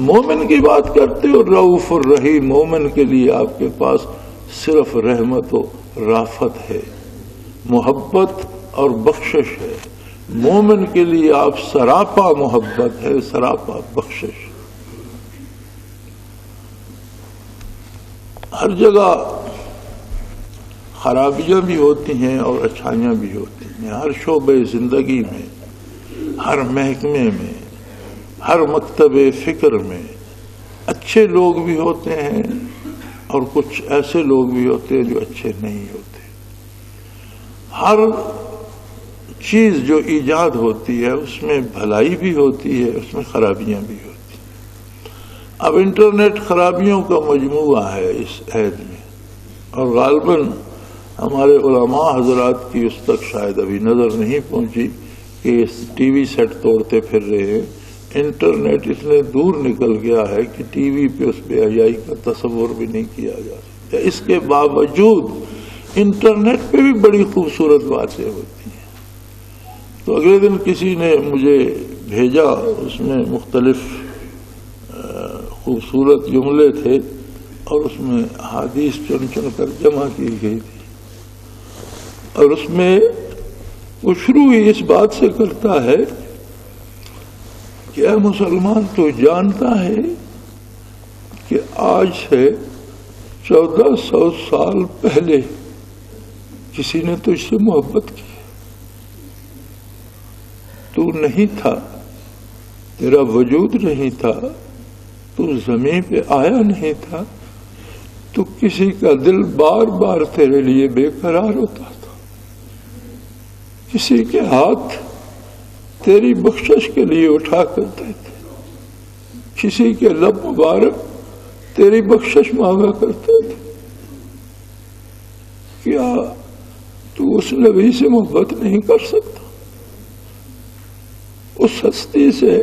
S2: مومن کی بات کرتے ہو، رؤوف الرحیم، مومن کے لیے آپ کے پاس صرف رحمت و رافت ہے، محبت اور بخشش ہے۔ مومن کے لیے آپ سراپا محبت ہے، سراپا بخشش۔ ہر جگہ خرابیاں بھی ہوتی ہیں اور اچھائیاں بھی ہوتی ہیں، ہر شعبے زندگی میں، ہر محکمے میں، ہر مکتب فکر میں اچھے لوگ بھی ہوتے ہیں اور کچھ ایسے لوگ بھی ہوتے ہیں جو اچھے نہیں ہوتے۔ ہر چیز جو ایجاد ہوتی ہے اس میں بھلائی بھی ہوتی ہے، اس میں خرابیاں بھی ہوتی ہیں۔ اب انٹرنیٹ خرابیوں کا مجموعہ ہے اس عہد میں، اور غالباً ہمارے علماء حضرات کی اس تک شاید ابھی نظر نہیں پہنچی کہ ٹی وی سیٹ توڑتے پھر رہے ہیں۔ انٹرنیٹ اتنے دور نکل گیا ہے کہ ٹی وی پہ اس بے حیائی کا تصور بھی نہیں کیا جا سکتا۔ اس کے باوجود انٹرنیٹ پہ بھی بڑی خوبصورت باتیں ہوتی ہیں۔ تو اگلے دن کسی نے مجھے بھیجا، اس میں مختلف خوبصورت جملے تھے اور اس میں حدیث چن چن کر جمع کی گئی تھی، اور اس میں وہ شروع ہی اس بات سے کرتا ہے کہ اے مسلمان تو جانتا ہے کہ آج سے 1400 سال پہلے کسی نے تجھ سے محبت کی، تو نہیں تھا، تیرا وجود نہیں تھا، تو زمین پہ آیا نہیں تھا، تو کسی کا دل بار بار تیرے لیے بے قرار ہوتا تھا، کسی کے ہاتھ تیری بخشش کے لیے اٹھا کرتے تھے، کسی کے لب مبارک تیری بخشش مانگا کرتے تھے۔ کیا تو اس نبی سے محبت نہیں کر سکتا، اس ہستی سے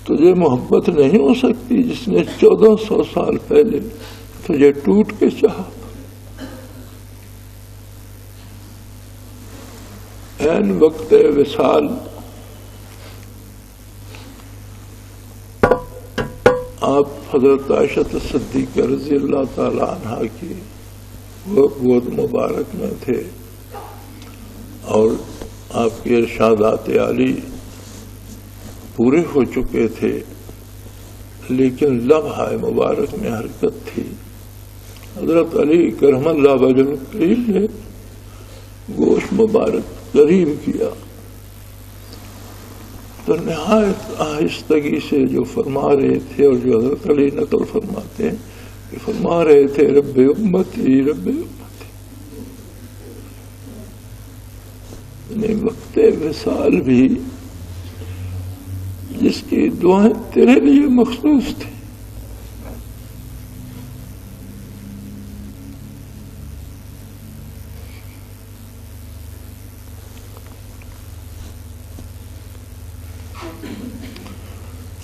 S2: تجھے محبت نہیں ہو سکتی جس نے 1400 سال پہلے تجھے ٹوٹ کے چاہا۔ عین وقت وصال آپ حضرت عائشہ صدیقہ رضی اللہ تعالی عنہا کی گود مبارک میں تھے اور آپ کے ارشادات عالی پورے ہو چکے تھے، لیکن لمحہ مبارک میں حرکت تھی۔ حضرت علی کرم اللہ وجہ کریم نے گوشت مبارک قریب کیا تو نہایت آہستگی سے جو فرما رہے تھے، اور جو حضرت علی نقل فرماتے ہیں کہ فرما رہے تھے رب امتی رب امتی، یعنی وقت وصال بھی جس کی دعائیں تیرے لیے مخصوص تھی۔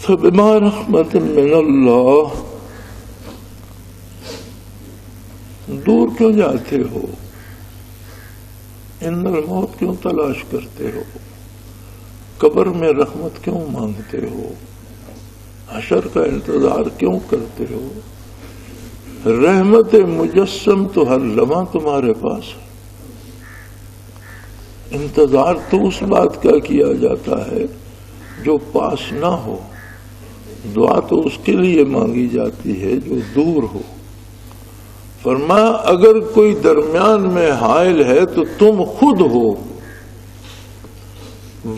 S2: فبما رحمت من اللہ، دور کیوں جاتے ہو؟ ان الموت کیوں تلاش کرتے ہو؟ قبر میں رحمت کیوں مانگتے ہو؟ حشر کا انتظار کیوں کرتے ہو؟ رحمت مجسم تو ہر لمحہ تمہارے پاس ہے۔ انتظار تو اس بات کا کیا جاتا ہے جو پاس نہ ہو، دعا تو اس کے لیے مانگی جاتی ہے جو دور ہو۔ فرمایا اگر کوئی درمیان میں حائل ہے تو تم خود ہو،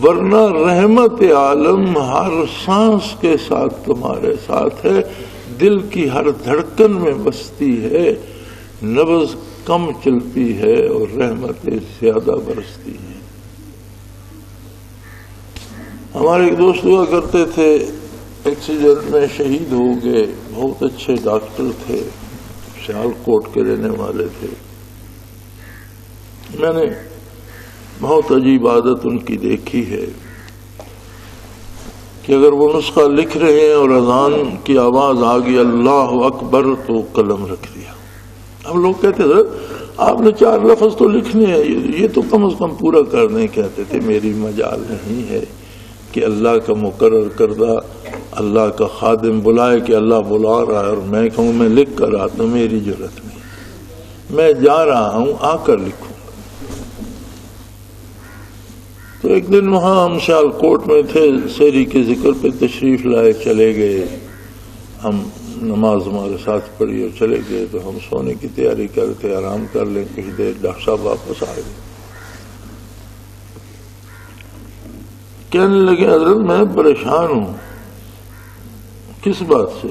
S2: ورنہ رحمت عالم ہر سانس کے ساتھ تمہارے ساتھ ہے، دل کی ہر دھڑکن میں بستی ہے، نبض کم چلتی ہے اور رحمتیں زیادہ برستی ہیں۔ ہمارے ایک دوست ہوا کرتے تھے، ایکسیڈنٹ میں شہید ہو گئے، بہت اچھے ڈاکٹر تھے، سیال کوٹ کے رہنے والے تھے۔ میں نے بہت عجیب عادت ان کی دیکھی ہے کہ اگر وہ نسخہ لکھ رہے ہیں اور اذان کی آواز آ گئی اللہ اکبر تو قلم رکھ دیا۔ ہم لوگ کہتے تھے آپ نے 4 لفظ تو لکھنے ہیں، یہ تو کم از کم پورا کرنے کہتے تھے۔ میری مجال نہیں ہے کہ اللہ کا مقرر کردہ اللہ کا خادم بلائے کہ اللہ بلا رہا ہے اور میں کہوں میں لکھ کر آتا ہوں، میری ضرورت نہیں، میں جا رہا ہوں آ کر لکھوں۔ تو ایک دن وہاں ہم سیال کوٹ میں تھے، سحری کے ذکر پہ تشریف لائے، چلے گئے، ہم نماز ہمارے ساتھ پڑھی اور چلے گئے۔ تو ہم سونے کی تیاری کر تھے، آرام کر لیں کچھ دیر، ڈاکٹر صاحب واپس آ گئے، کہنے لگے حضرت میں پریشان ہوں۔ کس بات سے؟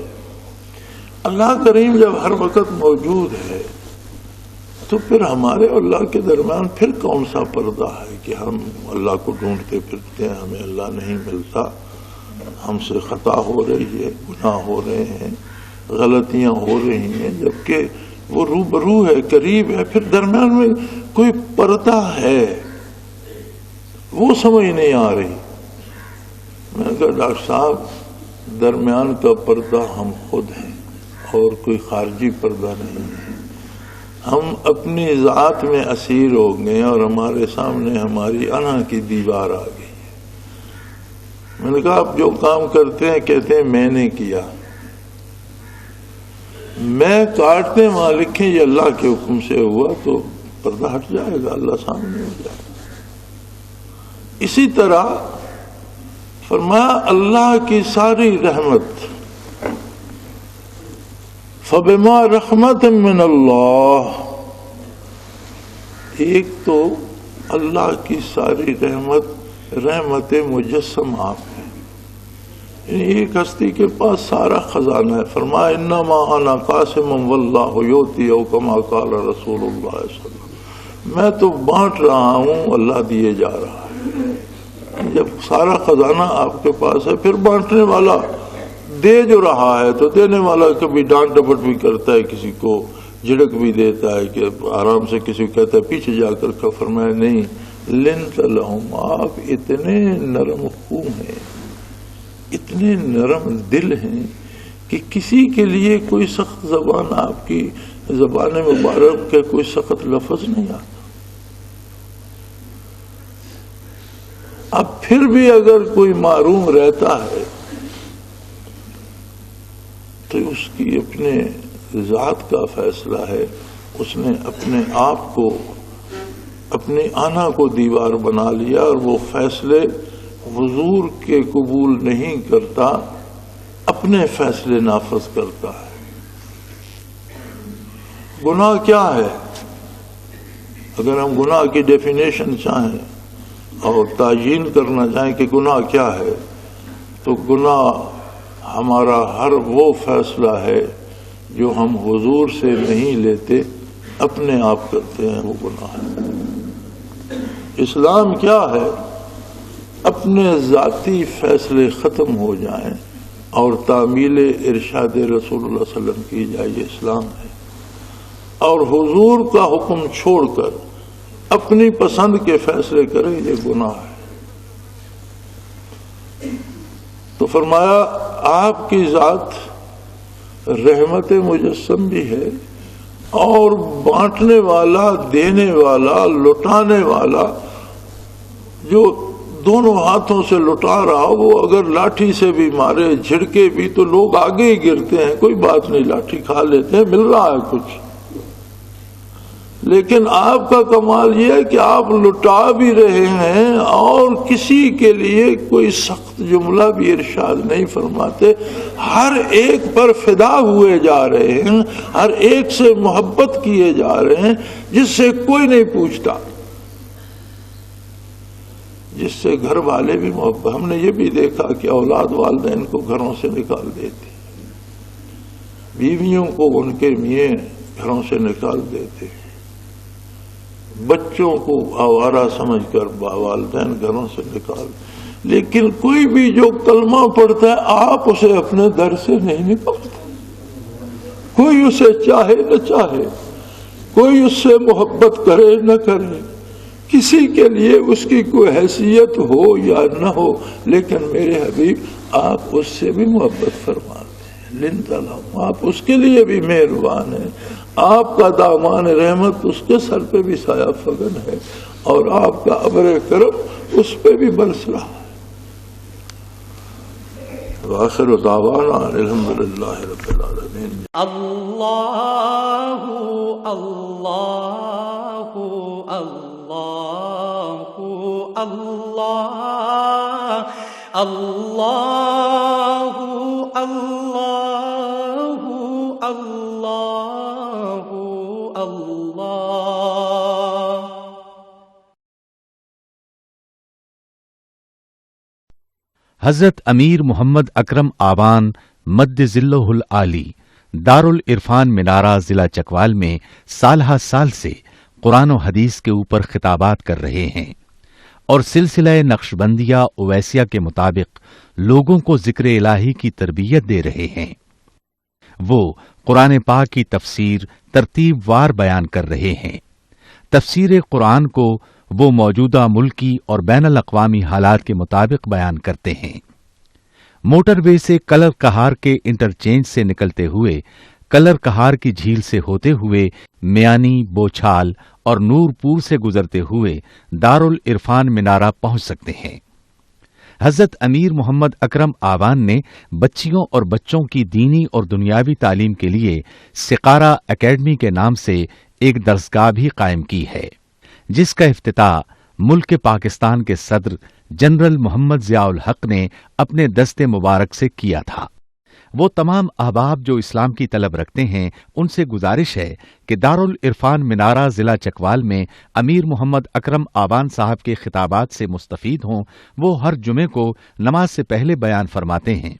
S2: اللہ کریم جب ہر وقت موجود ہے تو پھر ہمارے اور اللہ کے درمیان پھر کون سا پردہ ہے کہ ہم اللہ کو ڈھونڈتے پھرتے ہیں، ہمیں اللہ نہیں ملتا، ہم سے خطا ہو رہی ہے، گناہ ہو رہے ہیں، غلطیاں ہو رہی ہیں، جبکہ وہ روبرو ہے، قریب ہے، پھر درمیان میں کوئی پردہ ہے، وہ سمجھ نہیں آ رہی۔ میں نے کہا ڈاکٹر صاحب درمیان کا پردہ ہم خود ہیں اور کوئی خارجی پردہ نہیں ہے، ہم اپنی ذات میں اسیر ہو گئے اور ہمارے سامنے ہماری انا کی دیوار آ گئی ہے۔ میں نے کہا آپ جو کام کرتے ہیں کہتے ہیں میں نے کیا، میں کاٹتے ہیں وہاں لکھیں یہ اللہ کے حکم سے ہوا تو پردہ ہٹ جائے گا، اللہ سامنے ہو جائے گا۔ اسی طرح فرمایا اللہ کی ساری رحمت، فبما رحمت من اللہ، ایک تو اللہ کی ساری رحمت مجسم آپ ہے، یعنی ایک ہستی کے پاس سارا خزانہ ہے۔ فرمایا انما انا قاسم واللہ یؤتی او کما قال رسول اللہ صلی اللہ علیہ وسلم، میں تو بانٹ رہا ہوں، اللہ دیے جا رہا ہے۔ جب سارا خزانہ آپ کے پاس ہے پھر بانٹنے والا دے جو رہا ہے تو دینے والا کبھی ڈانٹ ڈپٹ بھی کرتا ہے کسی کو، جھڑک بھی دیتا ہے کہ آرام سے کسی کو کہتا ہے پیچھے جا کر کا، فرمایا نہیں، لنت لہم، آپ اتنے نرم خو ہیں، اتنے نرم دل ہیں کہ کسی کے لیے کوئی سخت زبان آپ کی زبان مبارک کے کوئی سخت لفظ نہیں آتا۔ اب پھر بھی اگر کوئی معروم رہتا ہے تو اس کی اپنے ذات کا فیصلہ ہے، اس نے اپنے آپ کو، اپنی آنا کو دیوار بنا لیا اور وہ فیصلے حضور کے قبول نہیں کرتا، اپنے فیصلے نافذ کرتا ہے۔ گناہ کیا ہے؟ اگر ہم گناہ کی ڈیفینیشن چاہیں اور تعیین کرنا چاہیں کہ گناہ کیا ہے، تو گناہ ہمارا ہر وہ فیصلہ ہے جو ہم حضور سے نہیں لیتے، اپنے آپ کرتے ہیں، وہ گناہ ہے۔ اسلام کیا ہے؟ اپنے ذاتی فیصلے ختم ہو جائیں اور تعمیل ارشاد رسول اللہ صلی اللہ علیہ وسلم کی جائے، یہ اسلام ہے۔ اور حضور کا حکم چھوڑ کر اپنی پسند کے فیصلے کریں، یہ گناہ ہے۔ تو فرمایا آپ کی ذات رحمت مجسم بھی ہے، اور بانٹنے والا، دینے والا، لٹانے والا، جو دونوں ہاتھوں سے لٹا رہا، وہ اگر لاٹھی سے بھی مارے، جھڑکے بھی، تو لوگ آگے ہی گرتے ہیں، کوئی بات نہیں، لاٹھی کھا لیتے ہیں، مل رہا ہے کچھ۔ لیکن آپ کا کمال یہ ہے کہ آپ لٹا بھی رہے ہیں اور کسی کے لیے کوئی سخت جملہ بھی ارشاد نہیں فرماتے، ہر ایک پر فدا ہوئے جا رہے ہیں، ہر ایک سے محبت کیے جا رہے ہیں، جس سے کوئی نہیں پوچھتا، جس سے گھر والے بھی محبت۔ ہم نے یہ بھی دیکھا کہ اولاد والدین کو گھروں سے نکال دیتی، بیویوں کو ان کے میاں گھروں سے نکال دیتے، بچوں کو آوارہ سمجھ کر والدین گھروں سے نکال، لیکن کوئی بھی جو کلمہ پڑھتا ہے آپ اسے اپنے در سے نہیں نکالتے، کوئی اسے چاہے نہ چاہے، کوئی اس سے محبت کرے نہ کرے، کسی کے لیے اس کی کوئی حیثیت ہو یا نہ ہو، لیکن میرے حبیب آپ اس سے بھی محبت فرماتے ہیں، لنت، آپ اس کے لیے بھی مہربان ہیں، آپ کا دامان رحمت اس کے سر پہ بھی سایہ فگن ہے، اور آپ کا ابر کرم اس پہ بھی برس رہا ہے۔ وآخر دعوانا الحمدللہ رب العالمین۔
S1: اللہ اللہ اللہ اللہ اللہ اللہ اللہ اللہ۔
S3: حضرت امیر محمد اکرم آبان مد ظلہ العالی دارالعرفان منارہ ضلع چکوال میں سالہ سال سے قرآن و حدیث کے اوپر خطابات کر رہے ہیں اور سلسلہ نقشبندیہ اویسیہ کے مطابق لوگوں کو ذکر الہی کی تربیت دے رہے ہیں۔ وہ قرآن پاک کی تفسیر ترتیب وار بیان کر رہے ہیں۔ تفسیر قرآن کو وہ موجودہ ملکی اور بین الاقوامی حالات کے مطابق بیان کرتے ہیں۔ موٹر وے سے کلر کہار کے انٹرچینج سے نکلتے ہوئے، کلر کہار کی جھیل سے ہوتے ہوئے، میانی، بوچھال اور نور پور سے گزرتے ہوئے دارالعرفان منارہ پہنچ سکتے ہیں۔ حضرت امیر محمد اکرم آبان نے بچیوں اور بچوں کی دینی اور دنیاوی تعلیم کے لیے سقارہ اکیڈمی کے نام سے ایک درسگاہ بھی قائم کی ہے، جس کا افتتاح ملک پاکستان کے صدر جنرل محمد ضیاء الحق نے اپنے دست مبارک سے کیا تھا۔ وہ تمام احباب جو اسلام کی طلب رکھتے ہیں ان سے گزارش ہے کہ دارالعرفان منارہ ضلع چکوال میں امیر محمد اکرم آبان صاحب کے خطابات سے مستفید ہوں۔ وہ ہر جمعے کو نماز سے پہلے بیان فرماتے ہیں۔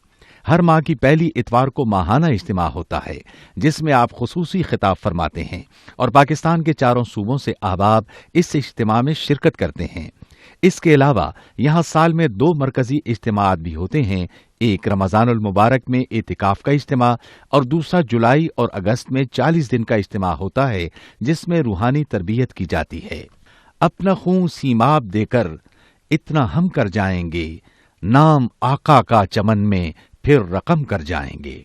S3: ہر ماہ کی پہلی اتوار کو ماہانہ اجتماع ہوتا ہے جس میں آپ خصوصی خطاب فرماتے ہیں اور پاکستان کے چاروں صوبوں سے احباب اس اجتماع میں شرکت کرتے ہیں۔ اس کے علاوہ یہاں سال میں 2 مرکزی اجتماعات بھی ہوتے ہیں، ایک رمضان المبارک میں اعتکاف کا اجتماع اور دوسرا جولائی اور اگست میں 40 دن کا اجتماع ہوتا ہے جس میں روحانی تربیت کی جاتی ہے۔ اپنا خون سیماب دے کر اتنا ہم کر جائیں گے، نام آقا کا چمن میں پھر رقم کر جائیں گے۔